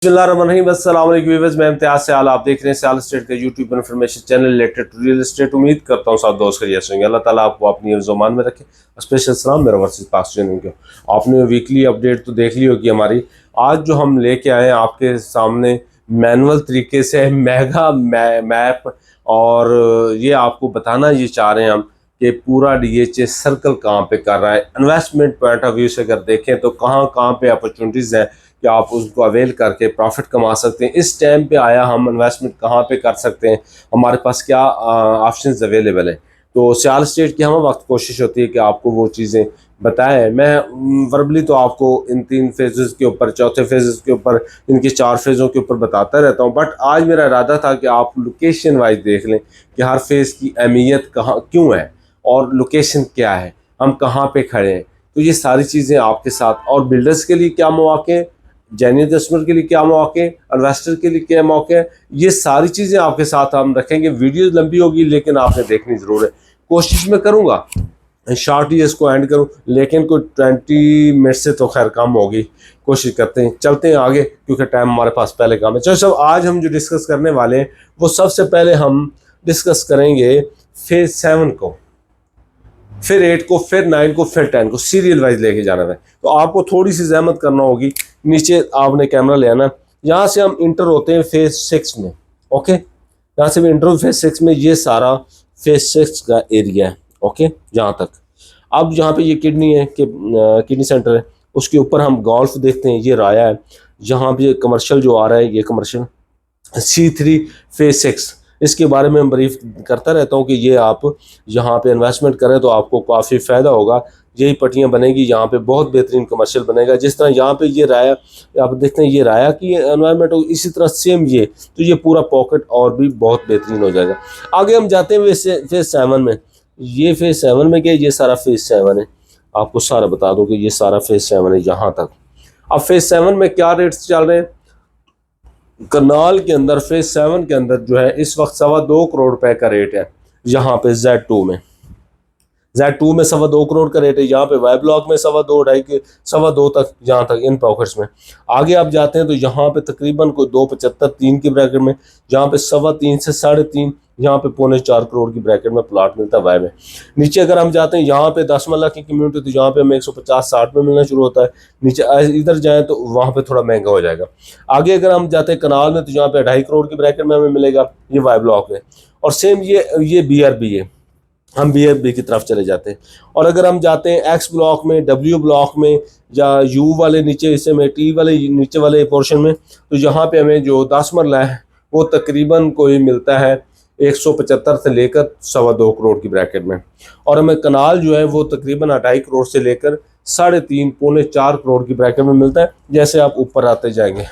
अस्सलाम वालेकुम व्यूअर्स, मैं इम्तियाज से आप देख रहे हैं सियाल स्टेट का YouTube information channel related to real estate. उम्मीद करता हूँ साथ दोस्त खैरियत से होंगे। अल्लाह ताला आपको अपनी ज़ुबान में रखे। स्पेशल सलाम मेरा वर्सेस पाकिस्तान के। आपने वीकली अपडेट तो देख ली होगी हमारी। आज जो हम लेके आए हैं आपके सामने मैनुअल तरीके से मेगा मैप, और ये आपको बताना ये चाह रहे हैं हम कि पूरा DHA सर्कल कहाँ पे कर रहा है। इन्वेस्टमेंट पॉइंट ऑफ व्यू से अगर देखें तो कहाँ पे अपॉर्चुनिटीज़ हैं कि आप उसको अवेल करके प्रॉफिट कमा सकते हैं। इस टाइम पे आया हम इन्वेस्टमेंट कहाँ पे कर सकते हैं, हमारे पास क्या ऑप्शंस अवेलेबल है। तो सियाल स्टेट की हम वक्त कोशिश होती है कि आपको वो चीज़ें बताएं। मैं वर्बली तो आपको इन 3 फेजेस के ऊपर, चौथे फेजेस के ऊपर, इनके 4 फेज़ों के ऊपर बताता रहता हूँ, बट आज मेरा इरादा था कि आप लोकेशन वाइज देख लें कि हर फेज़ की अहमियत कहाँ क्यों है और लोकेशन क्या है, हम कहाँ पे खड़े हैं। तो ये सारी चीज़ें आपके साथ, और बिल्डर्स के लिए क्या मौके हैं, जेन्युइन कस्टमर के लिए क्या मौके, इन्वेस्टर के लिए क्या मौके हैं, ये सारी चीज़ें आपके साथ हम रखेंगे। वीडियो लंबी होगी लेकिन आपने देखनी ज़रूर है। कोशिश मैं करूँगा शॉर्ट ही इसको एंड करूँ, लेकिन कोई 20 मिनट से तो खैर कम होगी। कोशिश करते हैं, चलते हैं आगे क्योंकि टाइम हमारे पास पहले काम है। चलो सब आज हम जो डिस्कस करने वाले हैं वो सबसे पहले हम डिस्कस करेंगे फेज 7 को, फिर 8 को, फिर 9 को, फिर 10 को, सीरियल वाइज लेके जाना है। तो आपको थोड़ी सी जहमत करना होगी। नीचे आपने कैमरा ले आना, यहाँ से हम इंटर होते हैं फेज 6 में। ओके, यहाँ से भी इंटर फेज 6 में। ये सारा फेज 6 का एरिया है। ओके, जहाँ तक अब जहाँ पे ये किडनी है कि किडनी सेंटर है, उसके ऊपर हम गोल्फ देखते हैं। ये राया है, जहाँ पे कमर्शियल जो आ रहा है, ये कमर्शियल C3 फेज 6। इसके बारे में मैं ब्रीफ करता रहता हूँ कि ये आप यहाँ पे इन्वेस्टमेंट करें तो आपको काफ़ी फ़ायदा होगा। यही पट्टियाँ बनेगी, यहाँ पे बहुत बेहतरीन कमर्शियल बनेगा। जिस तरह यहाँ पे ये राया आप देखते हैं, ये राया की एनवायरनमेंट हो, इसी तरह सेम ये, तो ये पूरा पॉकेट और भी बहुत बेहतरीन हो जाएगा। आगे हम जाते हैं फेज 7 में। ये फेज 7 में क्या, ये सारा फेज 7 है। आपको सारा बता दूँ कि ये सारा फेज 7 है यहाँ तक। अब फेज 7 में क्या रेट्स चल रहे हैं कनाल के अंदर। फेज 7 के अंदर जो है इस वक्त 2.25 करोड़ रुपए का रेट है। यहाँ पे Z2 में 2.25 करोड़ का रेट है। यहाँ पे वाई ब्लॉक में 2.25 के 2.25 तक, यहाँ तक इन पॉकेट्स में। आगे आप जाते हैं तो यहाँ पे तकरीबन कोई 2.75 3 की ब्रैकेट में, जहाँ पे 3.25 से 3.5, यहाँ पे 3.25 करोड़ की ब्रैकेट में प्लाट मिलता है वाई में। नीचे अगर हम जाते हैं, यहाँ पे 10 मल्ला की कम्युनिटी, तो यहाँ पे हमें 150-60 में मिलना शुरू होता है। नीचे इधर जाएँ तो वहाँ पे थोड़ा महंगा हो जाएगा। आगे अगर हम जाते हैं कनाल में, तो यहाँ पे 2.5 करोड़ की ब्रैकेट में हमें मिलेगा, ये वाई ब्लॉक है। और सेम ये BRB है, हम BRB की तरफ चले जाते हैं। और अगर हम जाते हैं X ब्लॉक में, W ब्लॉक में, या U वाले नीचे हिस्से में, T वाले नीचे वाले पोर्शन में, तो यहाँ पे हमें जो 10 मरला है वो तकरीबन कोई मिलता है 175 से लेकर 2.25 करोड़ की ब्रैकेट में। और हमें कनाल जो है वो तकरीबन 2.5 करोड़ से लेकर 3.5 पौने 4 करोड़ की ब्रैकेट में मिलता है, जैसे आप ऊपर आते जाएंगे।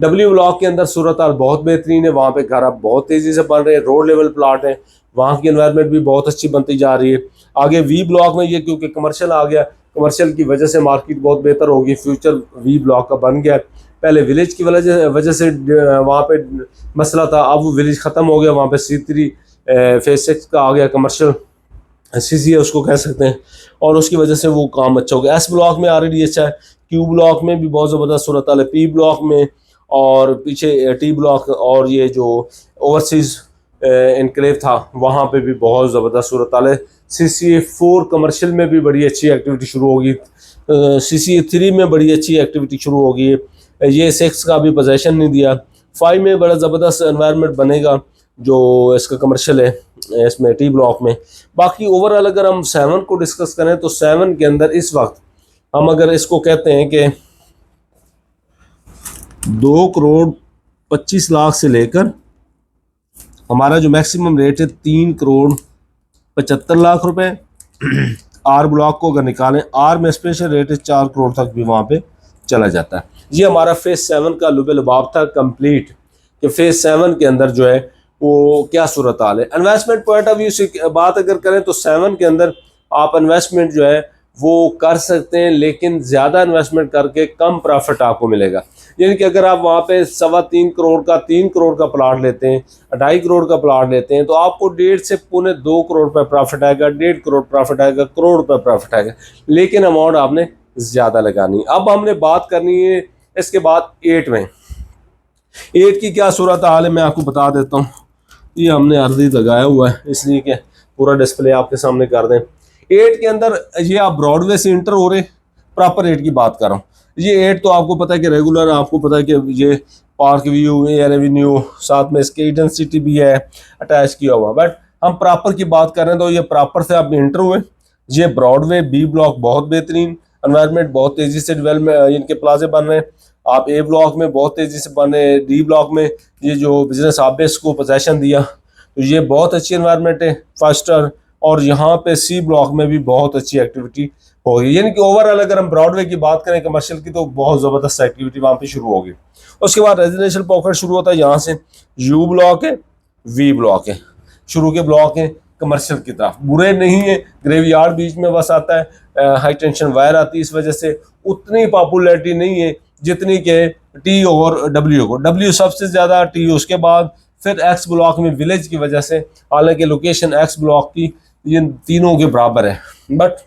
W ब्लॉक के अंदर सूरत हाल बहुत बेहतरीन है। वहाँ पे घर अब बहुत तेज़ी से बन रहे हैं, रोड लेवल प्लाट है, वहाँ की एनवायरनमेंट भी बहुत अच्छी बनती जा रही है। आगे V ब्लॉक में ये क्योंकि कमर्शियल आ गया, कमर्शियल की वजह से मार्केट बहुत बेहतर होगी। फ्यूचर V ब्लॉक का बन गया। पहले विलेज की वजह से वहाँ पे मसला था, अब वो विलेज ख़त्म हो गया। वहाँ पे C3 फेज 6 का आ गया, कमर्शियल CC है उसको कह सकते हैं, और उसकी वजह से वो काम अच्छा हो गया। S ब्लॉक में ऑलरेडी अच्छा है। Q ब्लॉक में भी बहुत ज़बरदस्त सूरत हाल है। P ब्लॉक में, और पीछे T ब्लॉक, और ये जो ओवरसीज़ इनक्लेव था वहाँ पे भी बहुत ज़बरदस्त सूरत हाल है। CCA4 कमर्शियल में भी बड़ी अच्छी एक्टिविटी शुरू होगी। CCA3 में बड़ी अच्छी एक्टिविटी शुरू होगी। ये 6 का भी पोजीशन नहीं दिया। 5 में बड़ा ज़बरदस्त एनवायरनमेंट बनेगा जो इसका कमर्शियल है, इसमें T ब्लॉक में। बाकी ओवरऑल अगर हम 7 को डिस्कस करें तो 7 के अंदर इस वक्त हम अगर इसको कहते हैं कि 2 करोड़ 25 लाख से लेकर हमारा जो मैक्सिमम रेट है 3 करोड़ 75 लाख रुपए। R ब्लॉक को अगर निकालें, R में स्पेशल रेट है 4 करोड़ तक भी वहाँ पे चला जाता है। ये हमारा फेज 7 का लुबे लबाब था कंप्लीट, कि फेज 7 के अंदर जो है वो क्या सूरत हाल है। इन्वेस्टमेंट पॉइंट ऑफ व्यू से बात अगर करें तो 7 के अंदर आप इन्वेस्टमेंट जो है वो कर सकते हैं, लेकिन ज़्यादा इन्वेस्टमेंट करके कम प्रॉफिट आपको मिलेगा। यानी कि अगर आप वहाँ पे 3.25 करोड़ का 3 करोड़ का प्लाट लेते हैं, 2.5 करोड़ का प्लाट लेते हैं, तो आपको 1.5 से 2 करोड़ रुपये प्रॉफिट आएगा, 1.5 करोड़ प्रॉफिट आएगा, करोड़ रुपये प्रॉफिट आएगा, लेकिन अमाउंट आपने ज़्यादा लगानी। अब हमने बात करनी है इसके बाद 8 में। एट की क्या सूरत हाल है मैं आपको बता देता हूँ। ये हमने अर्धी लगाया हुआ है इसलिए कि पूरा डिस्प्ले आपके सामने कर दें। एट के अंदर ये आप ब्रॉडवे से इंटर हो रहे, प्रॉपर एट की बात कर रहा हूँ। ये एट तो आपको पता है कि रेगुलर, आपको पता है कि ये पार्क व्यू, एयर एवेन्यू, साथ में इसके ईडन सिटी भी है अटैच किया हुआ। बट हम प्रॉपर की बात कर रहे हैं तो ये प्रॉपर से आप इंटर हुए। ये ब्रॉडवे बी ब्लॉक बहुत बेहतरीन एनवायरनमेंट, बहुत तेजी से डेवलपमेंट इनके प्लाजे बन रहे हैं। आप ए ब्लॉक में बहुत तेजी से बने, डी ब्लॉक में ये जो बिजनेस आप इसको पोजेशन दिया तो ये बहुत अच्छी एनवायरनमेंट है फास्टर। और यहाँ पे सी ब्लॉक में भी बहुत अच्छी एक्टिविटी होगी, यानी कि ओवरऑल अगर हम ब्रॉडवे की बात करें कमर्शियल की तो बहुत ज़बरदस्त एक्टिविटी वहाँ पे शुरू होगी। उसके बाद रेजिडेंशियल पॉकेट शुरू होता है यहाँ से, यू ब्लॉक है, वी ब्लॉक है, शुरू के ब्लॉक हैं कमर्शियल की तरफ, बुरे नहीं है। ग्रेवयार्ड बीच में बस आता है, हाई टेंशन वायर आती है, इस वजह से उतनी पॉपुलैरिटी नहीं है जितनी के टी और डब्ल्यू को। डब्ल्यू सबसे ज़्यादा, टी उसके बाद, फिर एक्स ब्लॉक में विलेज की वजह से, हालांकि लोकेशन एक्स ब्लॉक की ये तीनों के बराबर है। बट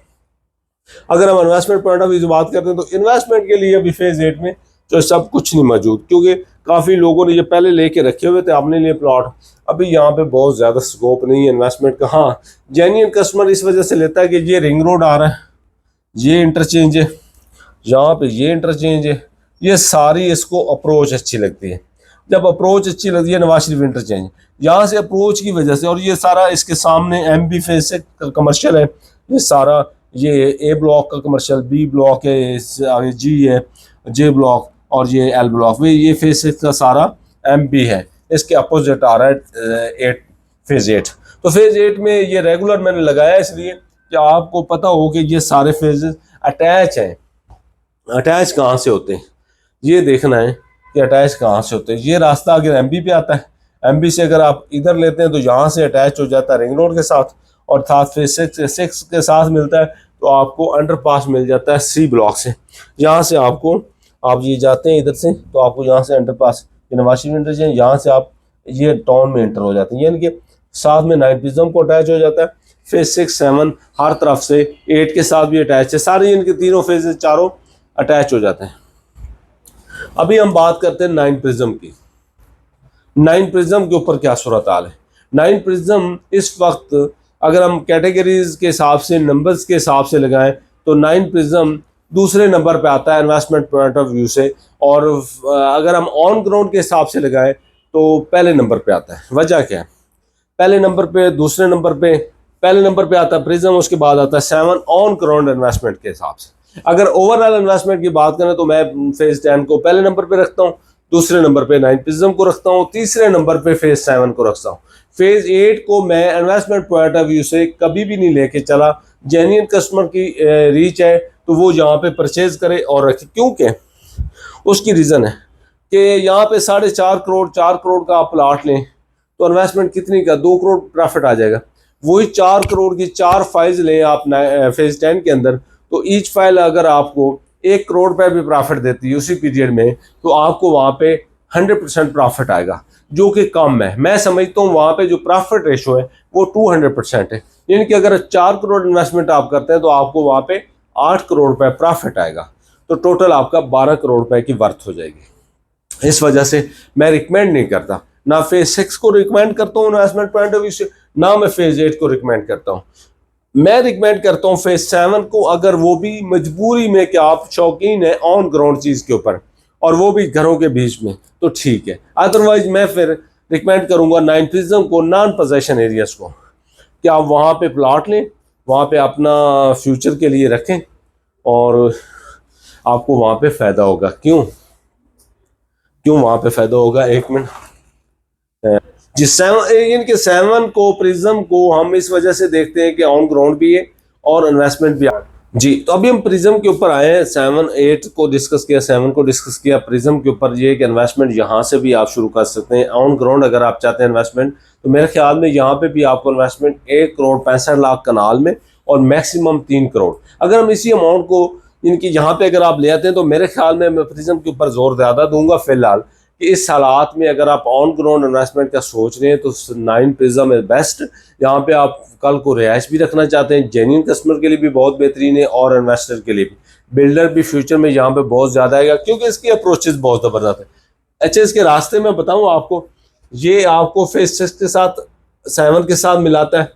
अगर हम इन्वेस्टमेंट पॉइंट ऑफ व्यू से बात करते हैं तो इन्वेस्टमेंट के लिए अभी फेज 8 में जो सब कुछ नहीं मौजूद, क्योंकि काफ़ी लोगों ने ये पहले लेके रखे हुए थे अपने लिए प्लॉट। अभी यहाँ पे बहुत ज़्यादा स्कोप नहीं है इन्वेस्टमेंट का। हाँ, जेन्युइन कस्टमर इस वजह से लेता है कि ये रिंग रोड आ रहा है, ये इंटरचेंज है, यहाँ पे ये इंटरचेंज है, ये सारी इसको अप्रोच अच्छी लगती है। जब अप्रोच अच्छी लगती है, नवाज शरीफ इंटरचेंज, यहाँ से अप्रोच की वजह से, और ये सारा इसके सामने MB फेज से कमर्शियल है, ये सारा ये ए ब्लॉक का कमर्शियल, बी ब्लॉक है, आगे जी है, जे ब्लॉक और ये एल ब्लॉक, ये फेज का सारा MB है। इसके अपोजिट आ रहा है फेज 8। तो फेज 8 में ये रेगुलर मैंने लगाया इसलिए कि आपको पता हो कि ये सारे फेजेस अटैच हैं। अटैच कहाँ से होते हैं ये देखना है कि अटैच कहाँ से होते हैं। ये रास्ता अगर MB पे आता है, MB से अगर आप इधर लेते हैं तो यहाँ से अटैच हो जाता है रिंग रोड के साथ, और साथ फेज 6 के साथ मिलता है तो आपको अंडरपास मिल जाता है C ब्लॉक से। यहाँ से आपको, आप ये जाते हैं इधर से तो आपको यहाँ से अंडरपास नवाज शरीफ इंटरचेंज, यहाँ से आप ये टाउन में एंटर हो जाते हैं, यानी कि साथ में 9 प्रिज्म को अटैच हो जाता है। फेज 6, 7 हर तरफ से, 8 के साथ भी अटैच है, सारे इनके तीनों फेजेस चारों अटैच हो जाते हैं। अभी हम बात करते हैं 9 प्रिज्म की। 9 प्रिज्म के ऊपर क्या सूरत हाल है। 9 प्रिज्म इस वक्त अगर हम कैटेगरीज के हिसाब से, नंबर्स के हिसाब से लगाएं तो 9 प्रिज्म दूसरे नंबर पे आता है इन्वेस्टमेंट पॉइंट ऑफ व्यू से, और अगर हम ऑन ग्राउंड के हिसाब से लगाएं तो पहले नंबर पे आता है। वजह क्या है, पहले नंबर पे, दूसरे नंबर पे, पहले नंबर पे आता है प्रिज्म, उसके बाद आता है 7 ऑन ग्राउंड इन्वेस्टमेंट के हिसाब से। अगर ओवरऑल इन्वेस्टमेंट की बात करें तो मैं फेज 10 को पहले नंबर पे रखता हूँ, दूसरे नंबर पे 9 प्रिज्म को रखता हूँ, तीसरे नंबर पे फेज 7 को रखता हूँ। फेज 8 को मैं इन्वेस्टमेंट पॉइंट ऑफ व्यू से कभी भी नहीं लेके चला। जेन्युइन कस्टमर की रीच है तो वो यहाँ पे परचेज करे और रखे, क्योंकि उसकी रीज़न है कि यहाँ पे 4.5 करोड़ 4 करोड़ का आप प्लाट लें तो इन्वेस्टमेंट कितनी का, 2 करोड़ प्रॉफिट आ जाएगा। वही 4 करोड़ की 4 फाइल्स लें आप फेज 10 के अंदर तो ईच फाइल अगर आपको 1 करोड़ रुपये भी प्रॉफिट देती है उसी पीरियड में तो आपको वहाँ पे 100% प्रॉफिट आएगा, जो कि कम है। मैं समझता हूँ वहाँ पे जो प्रॉफिट रेशो है वो 200% है, यानी कि अगर 4 करोड़ इन्वेस्टमेंट आप करते हैं तो आपको वहाँ पे 8 करोड़ रुपये प्रॉफिट आएगा, तो टोटल आपका 12 करोड़ रुपए की वर्थ हो जाएगी। इस वजह से मैं रिकमेंड नहीं करता, ना फेज 6 को रिकमेंड करता हूँ इन्वेस्टमेंट पॉइंट ऑफ व्यू से, ना मैं फेज 8 को रिकमेंड करता हूँ। मैं रिकमेंड करता हूँ फेज 7 को, अगर वो भी मजबूरी में कि आप शौकीन है ऑन ग्राउंड चीज़ के ऊपर और वो भी घरों के बीच में, तो ठीक है। अदरवाइज मैं फिर रिकमेंड करूँगा 9 प्रिज्म को, नॉन पोजेशन एरियाज को, कि आप वहाँ पे प्लाट लें, वहाँ पे अपना फ्यूचर के लिए रखें और आपको वहाँ पे फ़ायदा होगा। क्यों वहाँ पे फ़ायदा होगा, एक मिनट। जिस 7 को, प्रिज्म को हम इस वजह से देखते हैं कि ऑन ग्राउंड भी है और इन्वेस्टमेंट भी जी। तो अभी हम प्रिज्म के ऊपर आए हैं, 7, 8 को डिस्कस किया, 7 को डिस्कस किया। प्रिज्म के ऊपर ये कि इन्वेस्टमेंट यहाँ से भी आप शुरू कर सकते हैं ऑन ग्राउंड। अगर आप चाहते हैं इन्वेस्टमेंट तो मेरे ख्याल में यहाँ पे भी आपको इन्वेस्टमेंट 1 करोड़ 65 लाख कनाल में और मैक्सिमम 3 करोड़। अगर हम इसी अमाउंट को इनकी यहाँ पे अगर आप ले आते हैं तो मेरे ख्याल में मैं प्रिज्म के ऊपर जोर ज़्यादा दूंगा फिलहाल, कि इस हालात में अगर आप ऑन ग्राउंड इन्वेस्टमेंट का सोच रहे हैं तो 9 प्रिज्म इज बेस्ट। यहाँ पे आप कल को रिहाइश भी रखना चाहते हैं, जेन्युइन कस्टमर के लिए भी बहुत बेहतरीन है और इन्वेस्टर के लिए भी। बिल्डर भी फ्यूचर में यहाँ पे बहुत ज़्यादा आएगा क्योंकि इसकी अप्रोचेस बहुत ज़बरदस्त है। HS के रास्ते में बताऊं आपको, ये आपको फेज 6 के साथ 7 के साथ मिलाता है,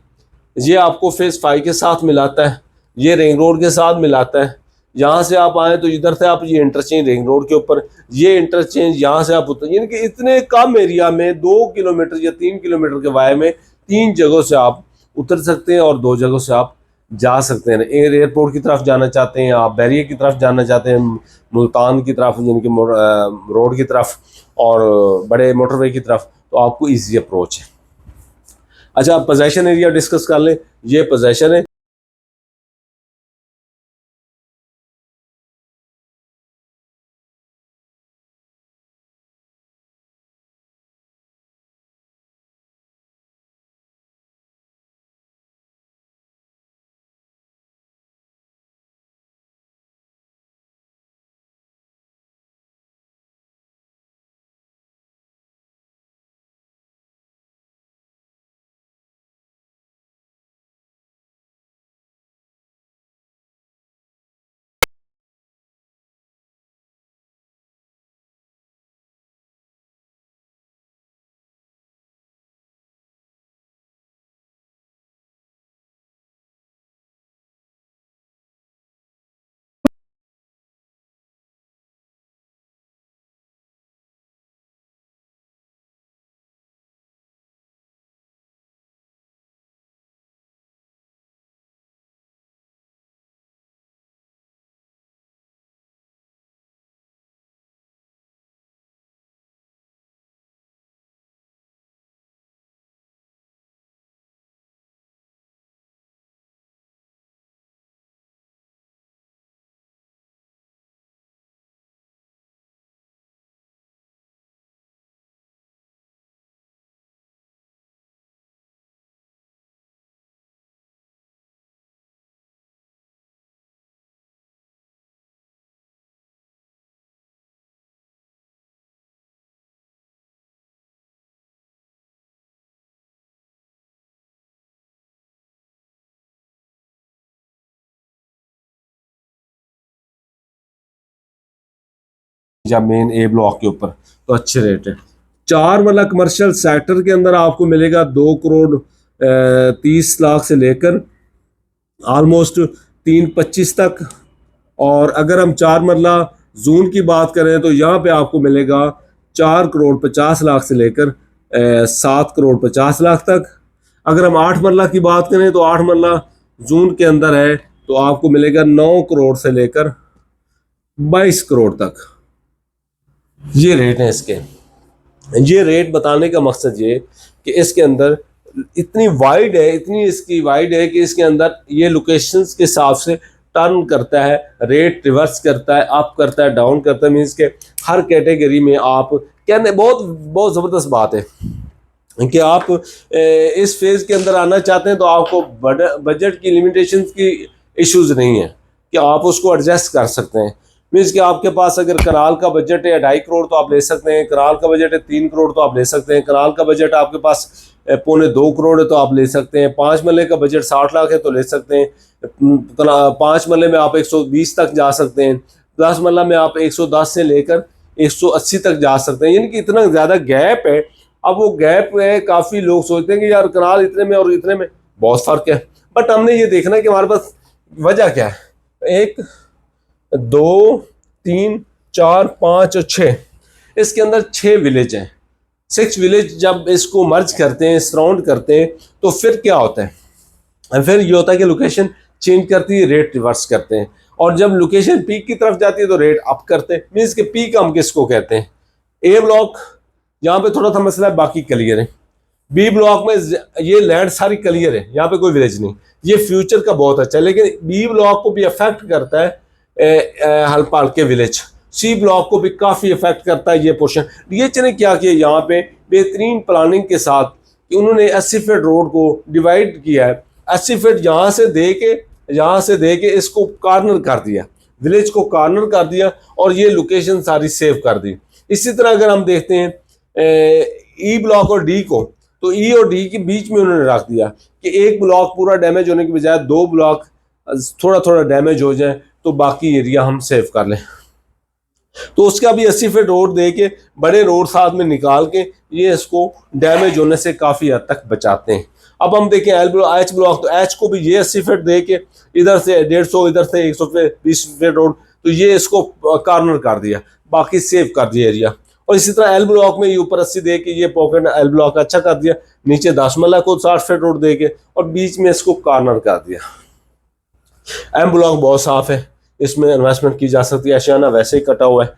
ये आपको फेज 5 के साथ मिलाता है, ये रिंग रोड के साथ मिलाता है। यहाँ से आप आए तो इधर से आप ये इंटरचेंज रिंग रोड के ऊपर, ये इंटरचेंज यहाँ से आप उतर, यानी कि इतने कम एरिया में 2 किलोमीटर या 3 किलोमीटर के वाय में 3 जगहों से आप उतर सकते हैं और 2 जगहों से आप जा सकते हैं। एयरपोर्ट की तरफ जाना चाहते हैं, आप बैरियर की तरफ जाना चाहते हैं, मुल्तान की तरफ यानी कि रोड की तरफ और बड़े मोटरवे की तरफ, तो आपको ईजी अप्रोच है। अच्छा, पोजेशन एरिया डिस्कस कर लें। ये पोजेशन है, या मेन ए ब्लॉक के ऊपर, तो अच्छे रेट है। 4 वाला कमर्शियल सेक्टर के अंदर आपको मिलेगा 2 करोड़ 30 लाख से लेकर ऑलमोस्ट 325 तक। और अगर हम 4 मरला जोन की बात करें तो यहाँ पे आपको मिलेगा 4 करोड़ 50 लाख से लेकर 7 करोड़ 50 लाख तक। अगर हम 8 मरला की बात करें तो 8 मरला जोन के अंदर है तो आपको मिलेगा 9 करोड़ से लेकर 22 करोड़ तक। ये रेट है इसके। ये रेट बताने का मकसद ये कि इसके अंदर इतनी वाइड है, इतनी इसकी वाइड है कि इसके अंदर ये लोकेशंस के हिसाब से टर्न करता है, रेट रिवर्स करता है, अप करता है, डाउन करता है। मीन्स के हर कैटेगरी में आप कहने बहुत बहुत ज़बरदस्त बात है कि आप इस फेज़ के अंदर आना चाहते हैं तो आपको बजट की लिमिटेशंस की इश्यूज नहीं है कि आप उसको एडजस्ट कर सकते हैं। मीन्स कि आपके पास अगर कनाल का बजट है 2.5 करोड़ तो आप ले सकते हैं, कनाल का बजट है 3 करोड़ तो आप ले सकते हैं, कनाल का बजट आपके पास 1.25 करोड़ है तो आप ले सकते हैं, 5 मरले का बजट 60 लाख है तो ले सकते हैं, 5 मरले में आप 120 तक जा सकते हैं, 10 मरला में आप 110 से लेकर 180 तक जा सकते हैं। यानी कि इतना ज़्यादा गैप है। अब वो गैप है, काफ़ी लोग सोचते हैं कि यार कनाल इतने में और इतने में बहुत फ़र्क है, बट हमने ये देखना है कि हमारे पास वजह क्या है। 1 2 3 4 5 और 6, इसके अंदर 6 विलेज हैं। 6 विलेज जब इसको मर्ज करते हैं, सराउंड करते हैं, तो फिर क्या होता है, फिर ये होता है कि लोकेशन चेंज करती है, रेट रिवर्स करते हैं। और जब लोकेशन पीक की तरफ जाती है तो रेट अप करते हैं। मीन्स के पीक हम किसको कहते हैं, ए ब्लॉक, यहाँ पे थोड़ा सा मसला है, बाकी क्लियर है। बी ब्लॉक में ये लैंड सारी क्लियर है, यहाँ पे कोई विलेज नहीं, ये फ्यूचर का बहुत अच्छा है। लेकिन बी ब्लॉक को भी अफेक्ट करता है हल्पाल के विलेज, सी ब्लॉक को भी काफ़ी इफेक्ट करता है ये पोर्शन। डीएच ने क्या किया यहाँ पे बेहतरीन प्लानिंग के साथ कि उन्होंने 80 फीट रोड को डिवाइड किया है, 80 फीट यहाँ से दे के इसको कार्नर कर दिया, विलेज को कार्नर कर दिया और ये लोकेशन सारी सेव कर दी। इसी तरह अगर हम देखते हैं ई ब्लॉक और डी को, तो ई और डी के बीच में उन्होंने रख दिया कि एक ब्लॉक पूरा डैमेज होने के बजाय 2 ब्लॉक थोड़ा थोड़ा डैमेज हो जाए तो बाकी एरिया हम सेव कर लें। तो उसका भी 80 फीट रोड दे के बड़े रोड साथ में निकाल के ये इसको डैमेज होने से काफ़ी हद तक बचाते हैं। अब हम देखें एच ब्लॉक, तो एच को भी ये 80 फीट दे के इधर से 150, इधर से 120 फीट रोड, तो ये इसको कार्नर कर दिया, बाकी सेव कर दिया एरिया। और इसी तरह एल ब्लॉक में ये ऊपर 80 दे के ये पॉकेट एल ब्लॉक अच्छा कर दिया, नीचे 10 मरला को 60 फीट रोड दे के और बीच में इसको कार्नर कर दिया। एम ब्लॉक बहुत साफ है, इसमें इन्वेस्टमेंट की जा सकती है, आशियाना वैसे ही कटा हुआ है।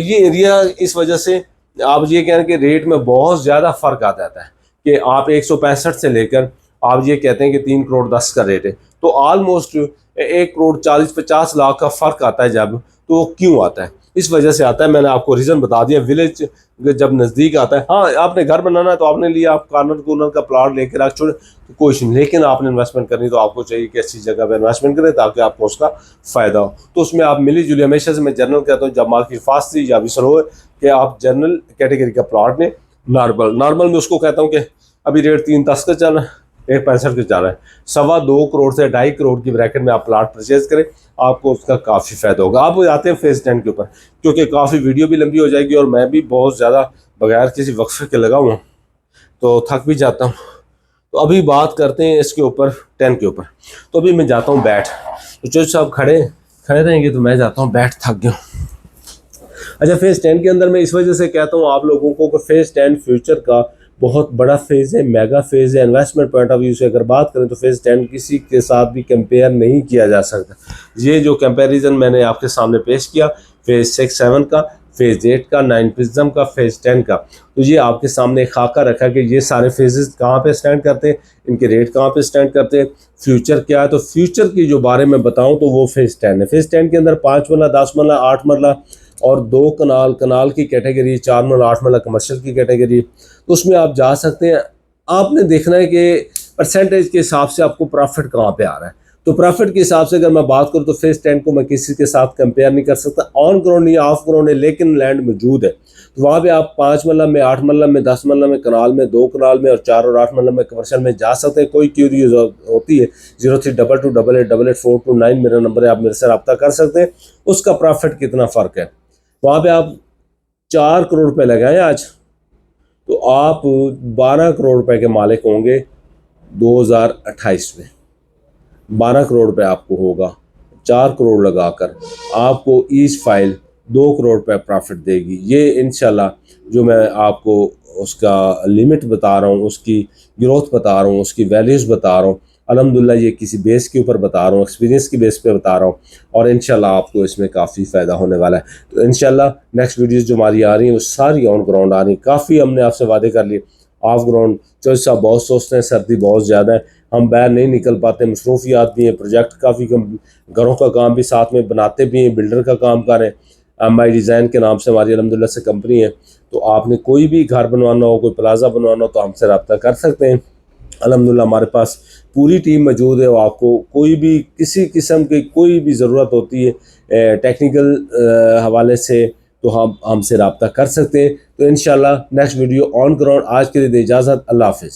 ये एरिया इस वजह से आप ये कह रहे हैं कि रेट में बहुत ज़्यादा फ़र्क आ जाता है कि आप 165 से लेकर आप ये कहते हैं कि 3 करोड़ 10 का रेट है, तो ऑलमोस्ट 1 करोड़ 40-50 लाख का फ़र्क आता है जब, तो वो क्यों आता है? इस वजह से आता है, मैंने आपको रीज़न बता दिया। विलेज जब नज़दीक आता है, हाँ आपने घर बनाना है तो आपने लिया, आप कॉर्नर का प्लाट लेकर रख छोड़े तो कोई नहीं, लेकिन आपने इन्वेस्टमेंट करनी तो आपको चाहिए कि अच्छी जगह पर इन्वेस्टमेंट करें ताकि आपको उसका फ़ायदा हो। तो उसमें आप मिली जुली, हमेशा से मैं जनरल कहता हूँ, जब मार्केट फास्ट थी या विसर हो कि आप जनरल कैटेगरी का प्लाट लें। नॉर्मल में उसको कहता हूँ कि अभी रेट 3.10 का चल रहा है, 1.65 का चल रहा है, 2.25 करोड़ से 2.5 करोड़ की ब्रैकेट में आप प्लाट परचेज करें, आपको उसका काफ़ी फ़ायदा होगा। आप आते हैं फेज 10 के ऊपर, क्योंकि काफ़ी वीडियो भी लंबी हो जाएगी और मैं भी बहुत ज़्यादा बगैर किसी वक्फे के लगा हुआ तो थक भी जाता हूँ। तो अभी बात करते हैं इसके ऊपर 10 के ऊपर। तो अभी मैं जाता हूँ बैठ, तो जो साहब खड़े रहेंगे तो मैं जाता हूँ बैठ, थक गया। अच्छा, फेज़ 10 के अंदर मैं इस वजह से कहता हूँ आप लोगों को कि फेज़ 10 फ्यूचर का बहुत बड़ा फेज़ है, मेगा फेज़ है। इन्वेस्टमेंट पॉइंट ऑफ व्यू से अगर बात करें तो फेज़ 10 किसी के साथ भी कंपेयर नहीं किया जा सकता। ये जो कंपैरिजन मैंने आपके सामने पेश किया फेज़ 6-7 का, फेज़ 8 का, 9 प्रिज्म का, फेज़ 10 का, तो ये आपके सामने खाका रखा कि ये सारे फेजेस कहाँ पे स्टैंड करते हैं, इनके रेट कहाँ पे स्टैंड करते हैं, फ्यूचर क्या है। तो फ्यूचर की जो बारे में बताऊँ तो वो फेज़ 10 है। फेज़ 10 के अंदर 5 मरला, 10 मरला, 8 मरला और 2 कनाल की कैटेगरी, 4 मरला, 8 मरला कमर्शियल की कैटेगरी, तो उसमें आप जा सकते हैं। आपने देखना है कि परसेंटेज के हिसाब से आपको प्रॉफिट कहाँ पे आ रहा है। तो प्रॉफिट के हिसाब से अगर मैं बात करूँ तो फेज़ 10 को मैं किसी के साथ कंपेयर नहीं कर सकता। ऑन ग्राउंड नहीं, ऑफ ग्राउंड है, लेकिन लैंड मौजूद है। तो वहाँ पे आप 5 मरला में, 8 मरला में, 10 मरला में कनाल में, 2 कनाल में और 4 और 8 मरला में कमर्शियल में जा सकते हैं। कोई क्यूरी होती है 032288884229 मेरा नंबर है, आप मेरे से रब्ता कर सकते हैं। उसका प्रॉफिट कितना फ़र्क है, वहाँ पे आप 4 करोड़ रुपए लगाएं आज, तो आप 12 करोड़ रुपए के मालिक होंगे 2028 में। 12 करोड़ रुपए आपको होगा, 4 करोड़ लगाकर आपको ईच फाइल 2 करोड़ रुपए प्रॉफिट देगी। ये इंशाल्लाह जो मैं आपको उसका लिमिट बता रहा हूँ, उसकी ग्रोथ बता रहा हूँ, उसकी वैल्यूज़ बता रहा हूँ, अल्हम्दुलिल्लाह ये किसी बेस के ऊपर बता रहा हूँ, एक्सपीरियंस की बेस पे बता रहा हूँ और इंशाल्लाह आपको इसमें काफ़ी फ़ायदा होने वाला है। तो इंशाल्लाह नेक्स्ट वीडियोज़ जो हमारी आ रही हैं वो सारी ऑन ग्राउंड आ रही हैं। काफ़ी हमने आपसे वादे कर लिए ऑफ ग्राउंड, जो साहब बहुत सोचते हैं सर्दी बहुत ज़्यादा है, हम बाहर नहीं निकल पाते, मसरूफियात भी हैं, प्रोजेक्ट काफ़ी कम, घरों का काम भी साथ में बनाते भी हैं, बिल्डर का काम कर रहे हैं। MI डिज़ाइन के नाम से हमारी अल्हम्दुलिल्लाह से कंपनी है। तो आपने कोई भी घर बनवाना हो, कोई प्लाजा बनवाना हो तो हमसे रब्ता कर सकते हैं। अल्हम्दुलिल्लाह हमारे पास पूरी टीम मौजूद है। और आपको कोई भी किसी किस्म की कोई भी ज़रूरत होती है टेक्निकल हवाले से तो हम हमसे रब्ता कर सकते हैं। तो इंशाल्लाह नेक्स्ट वीडियो ऑन ग्राउंड। आज के लिए दे इजाज़त, अल्लाह हाफ़िज़।